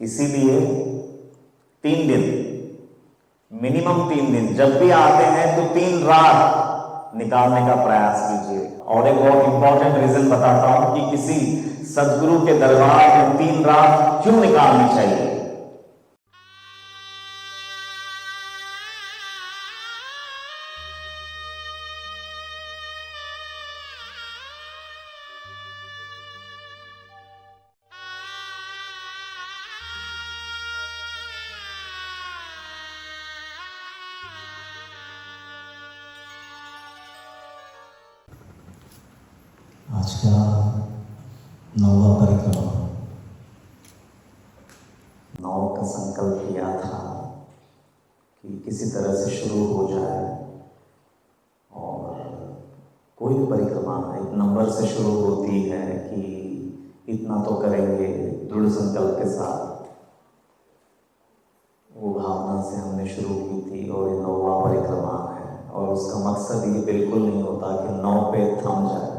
इसीलिए 3 दिन, मिनिमम 3 दिन जब भी आते हैं तो 3 रात निकालने का प्रयास कीजिए। और एक बहुत इंपॉर्टेंट रीजन बताता हूं कि किसी सदगुरु के दरबार में 3 रात क्यों निकालनी चाहिए। आज का 9वां परिक्रमा, 9 का संकल्प किया था कि किसी तरह से शुरू हो जाए और कोई भी परिक्रमा एक नंबर से शुरू होती है कि इतना तो करेंगे दृढ़ संकल्प के साथ। वो भावना से हमने शुरू की थी और ये 9वां परिक्रमा है। और उसका मकसद ये बिल्कुल नहीं होता कि 9 पे थम जाए,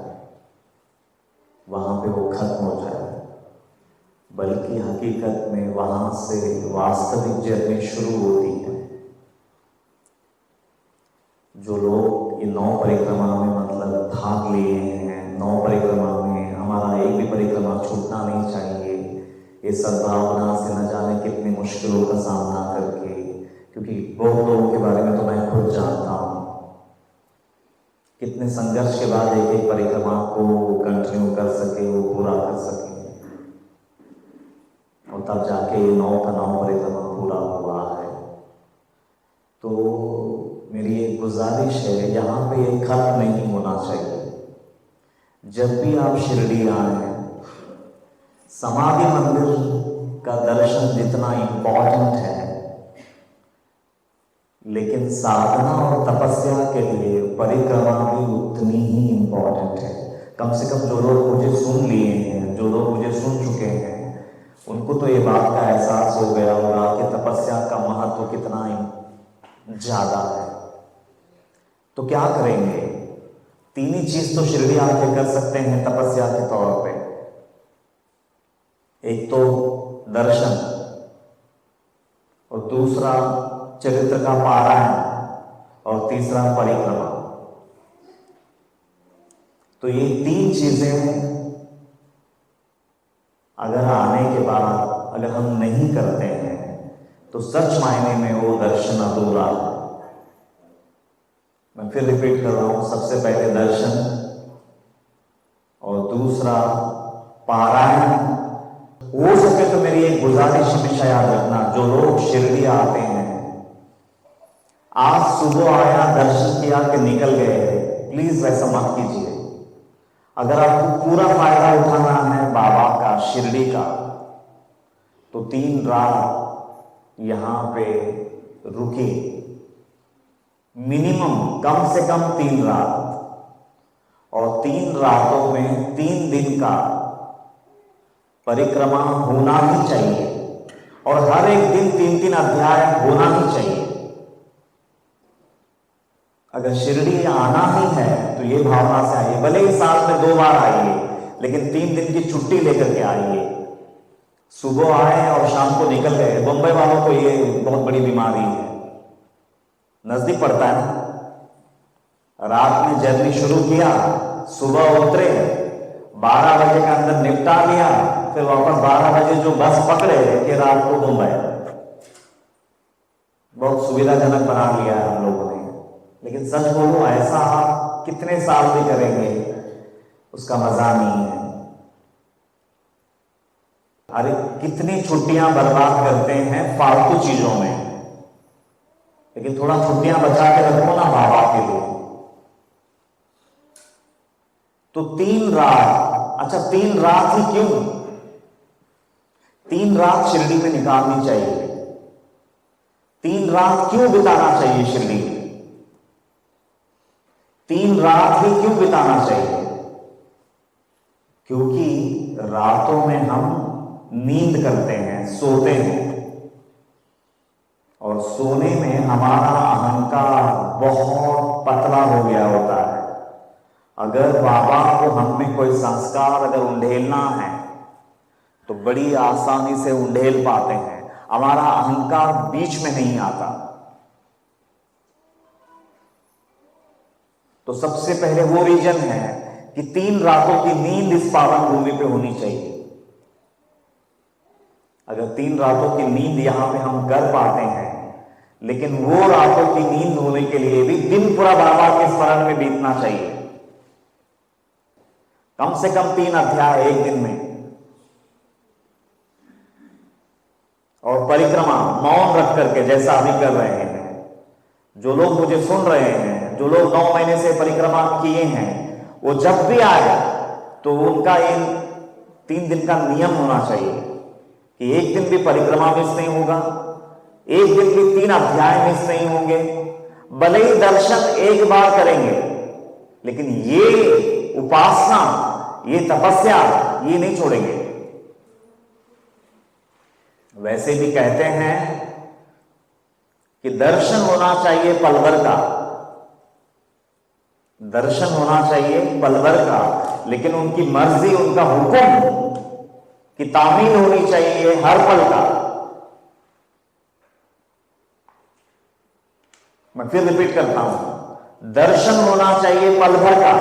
वहाँ पे वो खत्म हो जाए, बल्कि हकीकत में वहाँ से वास्तविक जर्नी शुरू होती है। जो लोग ये 9 परिक्रमा में मतलब भाग लिए हैं, 9 परिक्रमा में हमारा एक भी परिक्रमा छूटना नहीं चाहिए, ये सद्भावना से न जाने कितनी मुश्किलों का सामना करके, क्योंकि बहुत लोगों के बारे में तो मैं खुद जानता हूँ, कितने संघर्ष के बाद एक एक परिक्रमा को कंटिन्यू कर सके, वो पूरा कर सके, और तब जाके 9 का 9 परिक्रमा पूरा हुआ है। तो मेरी एक गुजारिश है, यहाँ पे ये खत्म नहीं होना चाहिए। जब भी आप शिरडी आए, समाधि मंदिर का दर्शन जितना इम्पोर्टेंट है, लेकिन साधना और तपस्या के लिए परिक्रमा भी उतनी ही इम्पोर्टेंट है। कम से कम जो लोग मुझे सुन लिए हैं, जो लोग मुझे सुन चुके हैं, उनको तो ये बात का एहसास हो गया होगा कि तपस्या का महत्व कितना ज्यादा है। तो क्या करेंगे? 3 ही चीज तो शिरडी आके कर सकते हैं तपस्या के तौर पे। एक तो दर्शन, और दूसरा चरित्र का पारायण, और तीसरा परिक्रमा। तो ये 3 चीजें अगर आने के बाद अगर हम नहीं करते हैं तो सच मायने में वो दर्शन अधूरा है। मैं फिर रिपीट कर रहा हूं, सबसे पहले दर्शन और दूसरा पारायण। हो सके तो मेरी एक गुजारिश हमेशा याद रखना, जो लोग शिरडी आते हैं, आज सुबह आया, दर्शन किया कि निकल गए, प्लीज वैसा मत कीजिए। अगर आपको पूरा फायदा उठाना है बाबा का, शिरडी का, तो 3 रात यहां पे रुके, मिनिमम कम से कम 3 रात, और 3 रातों में 3 दिन का परिक्रमा होना ही चाहिए, और हर एक दिन 3-3 अध्याय होना ही चाहिए। अगर शिरडी आना ही है तो ये भावना से आइए, भले ही साल में 2 बार आइए, लेकिन 3 दिन की छुट्टी लेकर के आइए। सुबह आए और शाम को निकल गए। मुंबई वालों को ये बहुत बड़ी बीमारी है, नजदीक पड़ता है ना। रात में जर्नी शुरू किया, सुबह उतरे, 12 बजे के अंदर निपटा लिया, फिर वापस 12 बजे जो बस पकड़े कि रात को मुंबई। बहुत सुविधाजनक बना लिया है हम लोगों ने। लेकिन सच बोलो, ऐसा आप कितने साल भी करेंगे उसका मजा नहीं है। अरे कितनी छुट्टियां बर्बाद करते हैं फालतू चीजों में, लेकिन थोड़ा छुट्टियां बचा के रखो ना बाबा के लिए। तो 3 रात, अच्छा 3 रात ही क्यों? 3 रात शिरडी में निकालनी चाहिए। 3 रात क्यों बिताना चाहिए शिरडी में? 3 रात ही क्यों बिताना चाहिए? क्योंकि रातों में हम नींद करते हैं, सोते हैं, और सोने में हमारा अहंकार बहुत पतला हो गया होता है। अगर बाबा को हम में कोई संस्कार अगर उंडेलना है तो बड़ी आसानी से उंडेल पाते हैं, हमारा अहंकार बीच में नहीं आता। तो सबसे पहले वो रीजन है कि 3 रातों की नींद इस पावन भूमि पे होनी चाहिए। अगर 3 रातों की नींद यहां पे हम कर पाते हैं, लेकिन वो रातों की नींद होने के लिए भी दिन पूरा बाबा के स्मरण में बीतना चाहिए। कम से कम 3 अध्याय एक दिन में, और परिक्रमा मौन रख करके, जैसा अभी कर रहे हैं। जो लोग मुझे सुन रहे हैं, जो लोग 9 महीने से परिक्रमा किए हैं, वो जब भी आए तो उनका इन 3 दिन का नियम होना चाहिए कि एक दिन भी परिक्रमा मिस नहीं होगा, एक दिन भी 3 अध्याय मिस नहीं होंगे। भले ही दर्शन एक बार करेंगे, लेकिन ये उपासना, ये तपस्या, ये नहीं छोड़ेंगे। वैसे भी कहते हैं कि दर्शन होना चाहिए पल भर का, दर्शन होना चाहिए पल भर का, लेकिन उनकी मर्जी, उनका हुक्म की तामील होनी चाहिए हर पल का। मैं फिर रिपीट करता हूं, दर्शन होना चाहिए पल भर का,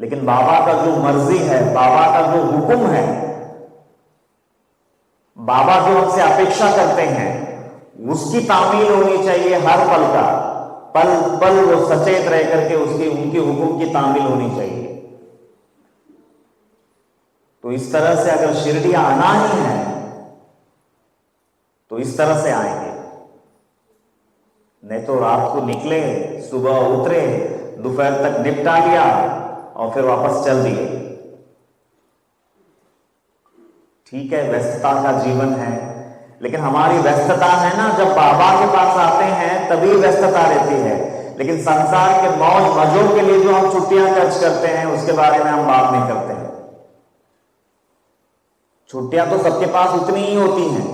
लेकिन बाबा का जो मर्जी है, बाबा का जो हुक्म है, बाबा जो हमसे अपेक्षा करते हैं, उसकी तामील होनी चाहिए हर पल का। पल पल वो सचेत रह करके उसकी, उनकी हुक्म की तामील होनी चाहिए। तो इस तरह से अगर शिरडी आना ही है तो इस तरह से आएंगे, नहीं तो रात को निकले, सुबह उतरे, दोपहर तक निपटा लिया और फिर वापस चल दिए। ठीक है, व्यस्तता का जीवन है, लेकिन हमारी व्यस्तता है ना, जब बाबा के पास आते हैं तभी व्यस्तता रहती है। लेकिन संसार के मौज मजों के लिए जो हम छुट्टियां खर्च करते हैं, उसके बारे में हम बात नहीं करते हैं। छुट्टियां तो सबके पास उतनी ही होती हैं,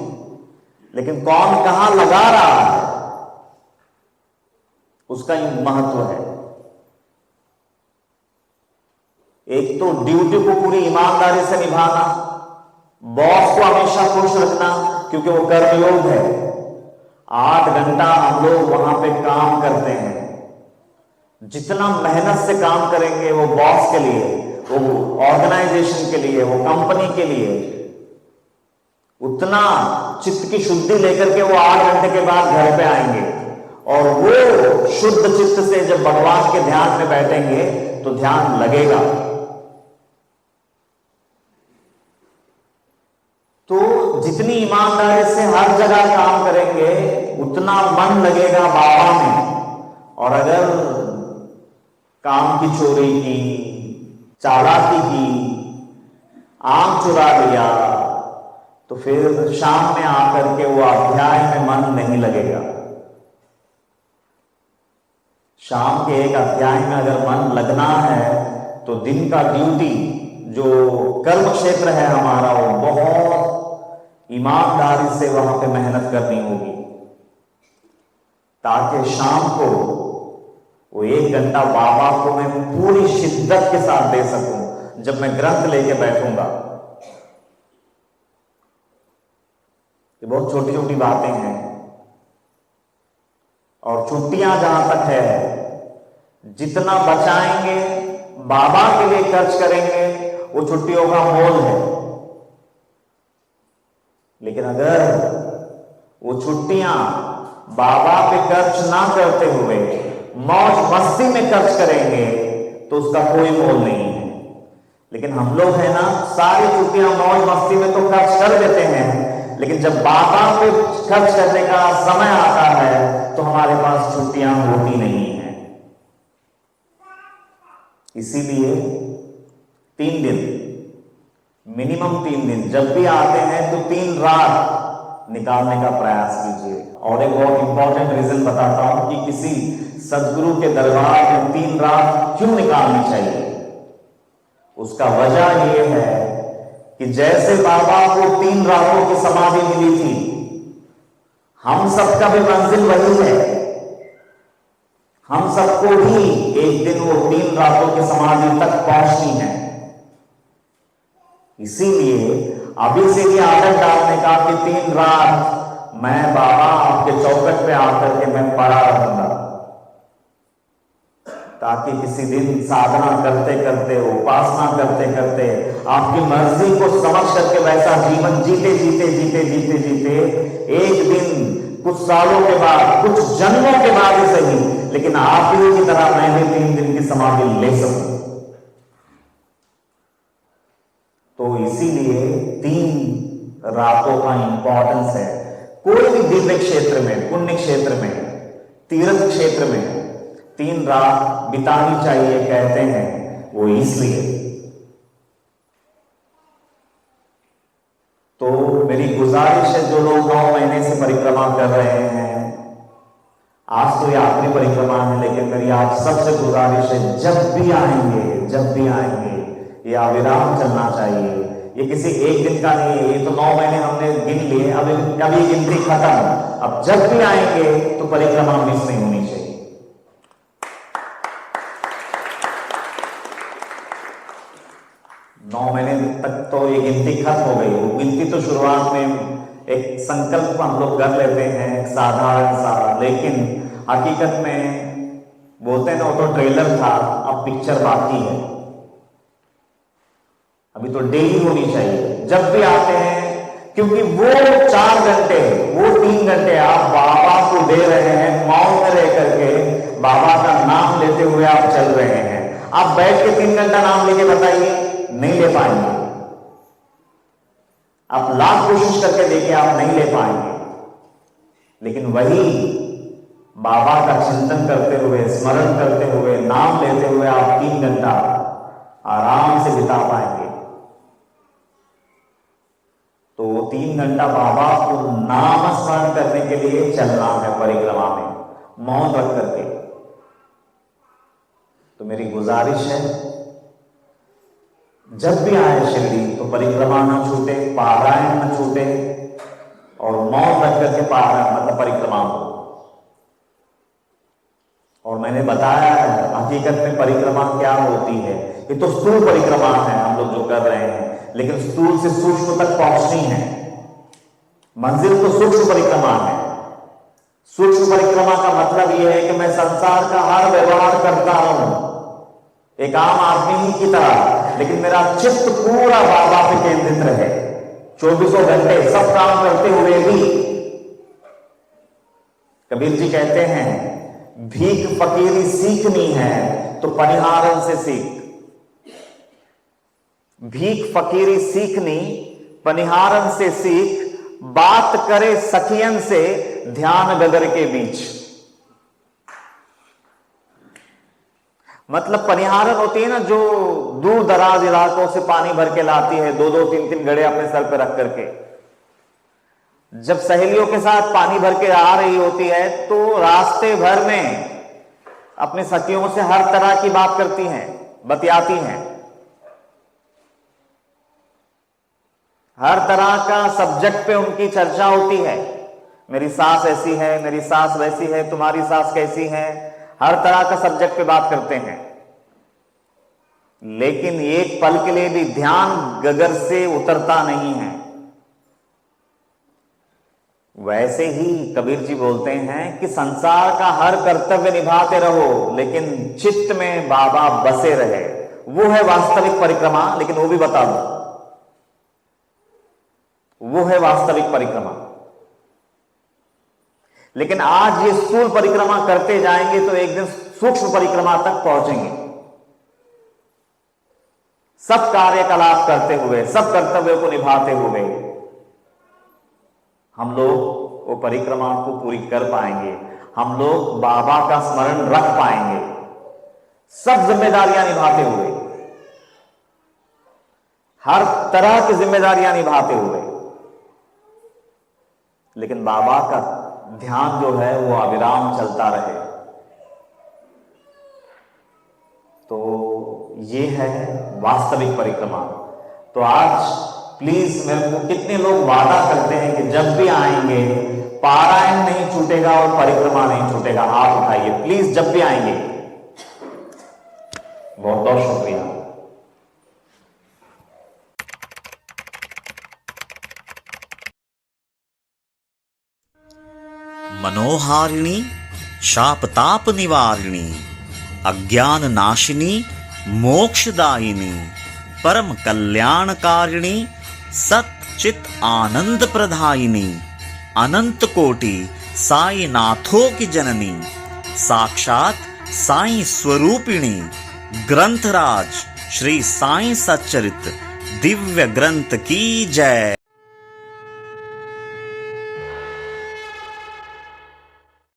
लेकिन कौन कहां लगा रहा है उसका ही महत्व है। एक तो ड्यूटी को पूरी ईमानदारी से निभाना, बॉस को हमेशा खुश रखना, क्योंकि वो कर्मयोग है। 8 घंटा हम लोग वहां पे काम करते हैं। जितना मेहनत से काम करेंगे वो बॉस के लिए, वो ऑर्गेनाइजेशन के लिए, वो कंपनी के लिए, उतना चित्त की शुद्धि लेकर के वो 8 घंटे के बाद घर पे आएंगे। और वो शुद्ध चित्त से जब भगवान के ध्यान में बैठेंगे तो ध्यान लगेगा। तो जितनी ईमानदारी से हर जगह काम करेंगे, उतना मन लगेगा बाबा में। और अगर काम की चोरी की, चालाकी की, आम चुरा लिया, तो फिर शाम में आकर के वो अध्याय में मन नहीं लगेगा। शाम के एक अध्याय में अगर मन लगना है तो दिन का ड्यूटी, जो कर्म क्षेत्र है हमारा, वो बहुत ईमानदारी से वहां पे मेहनत करनी होगी, ताकि शाम को वो 1 घंटा बाबा को मैं पूरी शिद्दत के साथ दे सकूं जब मैं ग्रंथ लेके बैठूंगा। ये बहुत छोटी छोटी बातें हैं। और छुट्टियां जहां तक है, जितना बचाएंगे, बाबा के लिए खर्च करेंगे, वो छुट्टियों का मोल है। लेकिन अगर वो छुट्टियां बाबा पे खर्च ना करते हुए मौज मस्ती में खर्च करेंगे तो उसका कोई मोल नहीं है। लेकिन हम लोग है ना, सारी छुट्टियां मौज मस्ती में तो खर्च कर देते हैं, लेकिन जब बाबा पे खर्च करने का समय आता है तो हमारे पास छुट्टियां होती नहीं है। इसीलिए 3 दिन, मिनिमम 3 दिन, जब भी आते हैं तो 3 रात निकालने का प्रयास कीजिए। और एक बहुत इंपॉर्टेंट रीजन बताता हूं कि किसी सदगुरु के दरबार में 3 रात क्यों निकालनी चाहिए। उसका वजह यह है कि जैसे बाबा को 3 रातों की समाधि मिली थी, हम सबका भी मंजिल वही है। हम सबको भी एक दिन वो 3 रातों की समाधि तक पहुंचनी है। इसीलिए अभी से ही आदत डालने का कि 3 रात मैं बाबा आपके चौखट पे आकर के मैं पड़ा रहूंगा, ताकि किसी दिन साधना करते करते, उपासना करते करते आपकी मर्जी को समझ करके वैसा जीवन जीते जीते जीते जीते जीते एक दिन, कुछ सालों के बाद, कुछ जन्मों के बाद ही सही, लेकिन आप ही की तरह मैं भी 3 दिन की समाधि ले सकूं। तो इसीलिए 3 रातों का इंपॉर्टेंस है। कोई भी दिव्य क्षेत्र में, पुण्य क्षेत्र में, तीर्थ क्षेत्र में 3 रात बितानी चाहिए कहते हैं, वो इसलिए। तो मेरी गुजारिश है, जो लोग 9 महीने से परिक्रमा कर रहे हैं, आज तो ये आखिरी परिक्रमा है, लेकिन मेरी आप सबसे गुजारिश है, जब भी आएंगे ये अविराम चलना चाहिए। ये किसी एक दिन का नहीं है, ये तो 9 महीने हमने गिन लिए, अभी गिनती खत्म। अब जब भी आएंगे तो परिक्रमा मिस नहीं होनी चाहिए। नौ महीने तक तो ये गिनती खत्म हो गई। वो गिनती तो शुरुआत में एक संकल्प हम लोग कर लेते हैं, साधारण सा, लेकिन हकीकत में बोलते हैं ना, वो तो ट्रेलर था, अब पिक्चर बाकी है। अभी तो डेली होनी चाहिए जब भी आते हैं, क्योंकि वो 4 घंटे, वो 3 घंटे आप बाबा को दे रहे हैं, मौन में रह करके बाबा का नाम लेते हुए आप चल रहे हैं। आप बैठ के 3 घंटा नाम लेके बताइए, नहीं ले पाएंगे। आप लाख कोशिश करके देखिए, आप नहीं ले पाएंगे। लेकिन वही बाबा का चिंतन करते हुए, स्मरण करते हुए, नाम लेते हुए आप 3 घंटा आराम से बिता पाएंगे। तो 3 घंटा बाबा को नाम स्मरण करने के लिए चलना है परिक्रमा में, मौन रख करके। तो मेरी गुजारिश है, जब भी आए शिरडी तो परिक्रमा न छूटे, पारायण न छूटे, और मौन रख करके पारायण मतलब परिक्रमा हो। और मैंने बताया हकीकत में परिक्रमा क्या होती है। ये तो स्थूल परिक्रमा है हम लोग जो कर रहे हैं, लेकिन स्थूल से सूक्ष्म तक पहुंचनी है। मंजिल तो सूक्ष्म परिक्रमा है। सूक्ष्म परिक्रमा का मतलब यह है कि मैं संसार का हर व्यवहार करता हूं एक आम आदमी ही की तरह, लेकिन मेरा चित्त पूरा बाबा पे केंद्रित रहे, 24 घंटे सब काम करते हुए भी। कबीर जी कहते हैं, भीख फकीरी सीखनी है तो पनिहारन से सीख। भीख फकीरी सीखनी पनिहारन से सीख, बात करे सखियन से ध्यान गगर के बीच। मतलब पनिहारन होती है ना, जो दूर दराज इलाकों से पानी भर के लाती है, 2-2, 3-3 घड़े अपने सर पे रख करके। जब सहेलियों के साथ पानी भर के आ रही होती है तो रास्ते भर में अपने सखियों से हर तरह की बात करती हैं, बतियाती हैं। हर तरह का सब्जेक्ट पे उनकी चर्चा होती है। मेरी सास ऐसी है, मेरी सास वैसी है, तुम्हारी सास कैसी है, हर तरह का सब्जेक्ट पे बात करते हैं। लेकिन एक पल के लिए भी ध्यान गगर से उतरता नहीं है। वैसे ही कबीर जी बोलते हैं कि संसार का हर कर्तव्य निभाते रहो, लेकिन चित्त में बाबा बसे रहे। वो है वास्तविक परिक्रमा। लेकिन वो भी बता दो, वो है वास्तविक परिक्रमा। लेकिन आज ये स्थूल परिक्रमा करते जाएंगे तो एक दिन सूक्ष्म परिक्रमा तक पहुंचेंगे। सब कार्यकलाप करते हुए, सब कर्तव्यों को निभाते हुए हम लोग वो परिक्रमा को पूरी कर पाएंगे। हम लोग बाबा का स्मरण रख पाएंगे, सब जिम्मेदारियां निभाते हुए, हर तरह की जिम्मेदारियां निभाते हुए। लेकिन बाबा का ध्यान जो है वो अविराम चलता रहे। तो ये है वास्तविक परिक्रमा। तो आज प्लीज मेरे को कितने लोग वादा करते हैं कि जब भी आएंगे पारायण नहीं छूटेगा और परिक्रमा नहीं छूटेगा? हाथ उठाइए प्लीज, जब भी आएंगे। बहुत बहुत शुक्रिया। मनोहारिणी, शापताप निवारिणी, अज्ञान नाशिनी, मोक्षदायिनी, परम कल्याणकारिणी, सच्चित आनंद प्रदायिनी, अनंत कोटि साईनाथों की जननी, साक्षात साई स्वरूपिणी, ग्रंथराज श्री साई सच्चरित दिव्य ग्रंथ की जय।